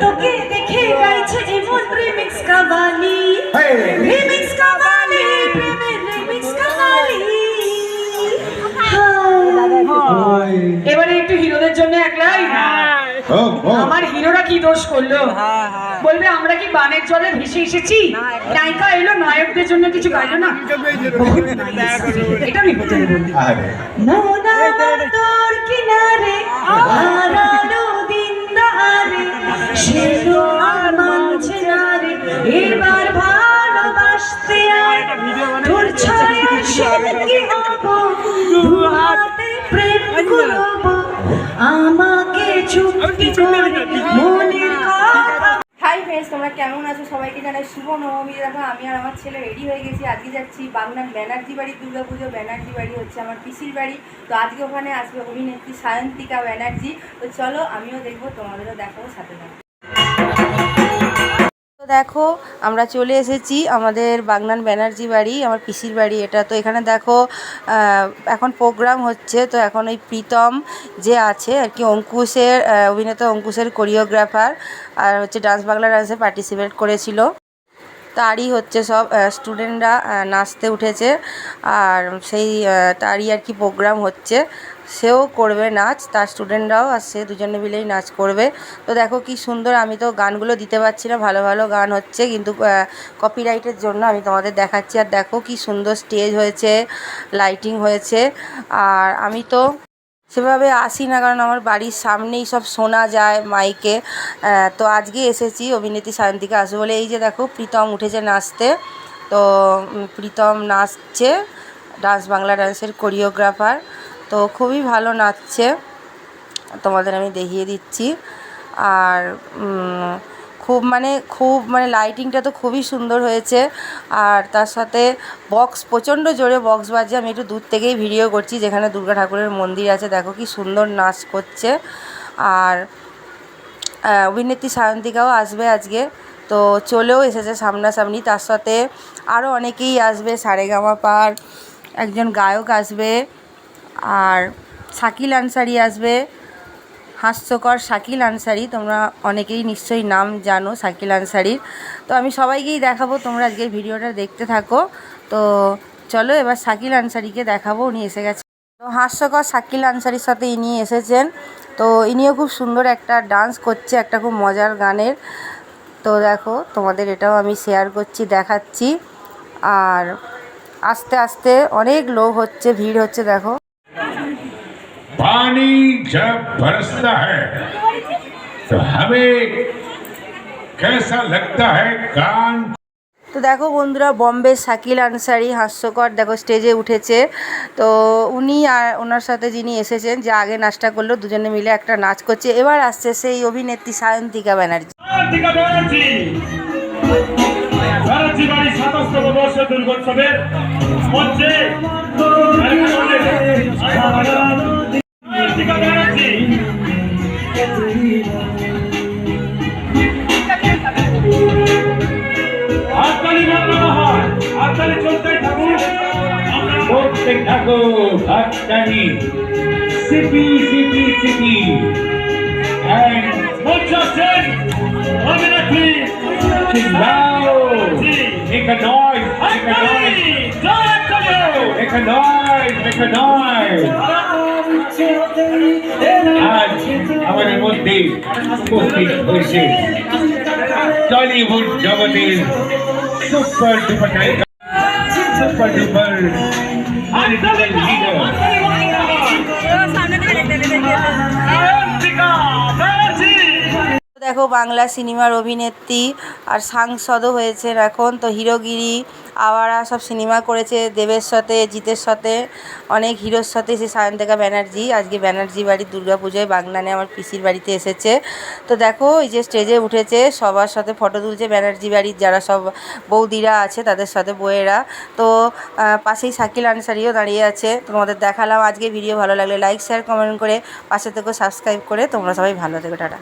তোকে দেখে গাইছে এমন রিমিক্স কাবালি, রিমিক্স কাবালি, প্রেমের রিমিক্স কাবালি। এবারে একটু হিরোদের জন্য এক লাইন। আমার হিরোরা কি দোষ করলো বলবে? আমরা কি বানের জলে ভেসে এসেছি? নায়িকা এলো নায়কদের জন্য কিছু গাইলো না? এটা আমি বলতে বলি তোর কিনারে হারালো দিন দারে, সেলো আর মানছে না রে এবার ভালোবাসতে আয়, তোর ছায়ার সঙ্গী হব, দু হাতে প্রেম করব, আমাকে চুপটি করে মনের কথা। হাই ফ্রেন্ডস, তোমরা কেমন আছো? সবাইকে জানাই শুভ নবমী। দেখো আমি আর আমার ছেলে রেডি হয়ে গেছি। আজকে যাচ্ছি বাগনান ব্যানার্জি বাড়ি দুর্গাপুজো। ব্যানার্জি বাড়ি হচ্ছে আমার পিসির বাড়ি। তো আজকে ওখানে আসবে অভিনেত্রী সায়ন্তিকা ব্যানার্জি। তো চলো আমিও দেখবো, তোমাদেরও দেখাবো, সাথে থাকো। তো দেখো আমরা চলে এসেছি আমাদের বাগনান ব্যানার্জি বাড়ি, আমার পিসির বাড়ি এটা। তো এখানে দেখো এখন প্রোগ্রাম হচ্ছে। তো এখন ওই প্রীতম যে আছে আর কি, অঙ্কুশের অভিনেতা অঙ্কুশের কোরিওগ্রাফার, আর হচ্ছে ডান্স বাংলা ডান্সে পার্টিসিপেট করেছিল, তারই হচ্ছে সব স্টুডেন্টরা নাচতে উঠেছে। আর সেই তারই আর কি প্রোগ্রাম হচ্ছে, সেও করবে নাচ, তার স্টুডেন্টরাও আর সে দুজনে মিলেই নাচ করবে। তো দেখো কি সুন্দর, আমি তো গানগুলো দিতে পারছি না, ভালো ভালো গান হচ্ছে কিন্তু কপিরাইটের জন্য আমি তোমাদের দেখাচ্ছি। আর দেখো কি সুন্দর স্টেজ হয়েছে, লাইটিং হয়েছে। আর আমি তো সেভাবে আসি না, কারণ আমার বাড়ির সামনেই সব শোনা যায় মাইকে। তো আজকে এসেছি অভিনেত্রী সায়ন্তিকা আসবে বলে। এই যে দেখো প্রীতম উঠেছে নাচতে। তো প্রীতম নাচছে, ডান্স বাংলা ডান্সের কোরিওগ্রাফার। তো খুবই ভালো নাচছে, তোমাদের আমি দেখিয়ে দিচ্ছি। আর খুব মানে লাইটিংটা তো খুবই সুন্দর হয়েছে। আর তার সাথে বক্স, প্রচণ্ড জোরে বক্স বাজছে। আমি একটু দূর থেকেই ভিডিও করছি, যেখানে দুর্গা ঠাকুরের মন্দির আছে। দেখো কি সুন্দর নাচ করছে। আর অভিনেত্রী সায়ন্তিকাও আসবে আজকে, তো চলেও এসেছে সামনাসামনি। তার সাথে আরও অনেকেই আসবে, সারেগামাপার একজন গায়ক আসবে, আর শাকিল আনসারি আসবে, হাস্যকর শাকিল আনসারি। তোমরা অনেকেই নিশ্চয়ই নাম জানো শাকিল আনসারির। তো আমি সবাইকেই দেখাবো, তোমরা আজকের ভিডিওটা দেখতে থাকো। তো চলো এবার শাকিল আনসারিকে দেখাবো, উনি এসে গেছে। তো হাস্যকর শাকিল আনসারির সাথে ইনি এসেছেন। তো ইনিও খুব সুন্দর একটা ডান্স করছে, একটা খুব মজার গানের। তো দেখো তোমাদের এটাও আমি শেয়ার করছি, দেখাচ্ছি। আর আস্তে আস্তে অনেক লোক হচ্ছে, ভিড় হচ্ছে। দেখো पानी जब बरसता है तो हमें कैसा लगता है कान। তো দেখো বন্ধুরা, বম্বে শাকিল আনসারি হাস্যকর দেখো স্টেজে উঠেছে। তো উনি আর ওনার সাথে যিনি এসেছেন, যে আগে নাচটা করলো, দুজনে মিলে একটা নাচ করছে। এবার আসছে সেই অভিনেত্রী Sayantika Banerjee. Sippy, sippy, sippy. And not just it, Abhinetri, loud. Make a noise, make a noise. Make a noise, make a noise. আজ আমাদের মধ্যে উপস্থিত হয়েছে টলিউড জগতের সুপার ডুপার নায়িকা, সুপার ডুপার লিডার দেখো বাংলা সিনেমার অভিনেত্রী আর সাংসদও হয়েছেন এখন। তো হিরোগিরি আওয়ারা সব সিনেমা করেছে দেবের সাথে, জিতের সাথে, অনেক হিরোর সাথে। সে সায়ন্তিকা ব্যানার্জি আজকে ব্যানার্জি বাড়ির দুর্গাপুজোয় বাগনানে আমার পিসির বাড়িতে এসেছে। তো দেখো এই যে স্টেজে উঠেছে, সবার সাথে ফটো তুলছে ব্যানার্জি বাড়ির যারা সব বৌদিরা আছে তাদের সাথে, বউয়েরা। তো পাশেই শাকিল আনসারিও দাঁড়িয়ে আছে। তোমাদের দেখালাম আজকে ভিডিও। ভালো লাগলে লাইক শেয়ার কমেন্ট করে পাশে থেকে সাবস্ক্রাইব করে তোমরা সবাই ভালো থেকো, টাটা।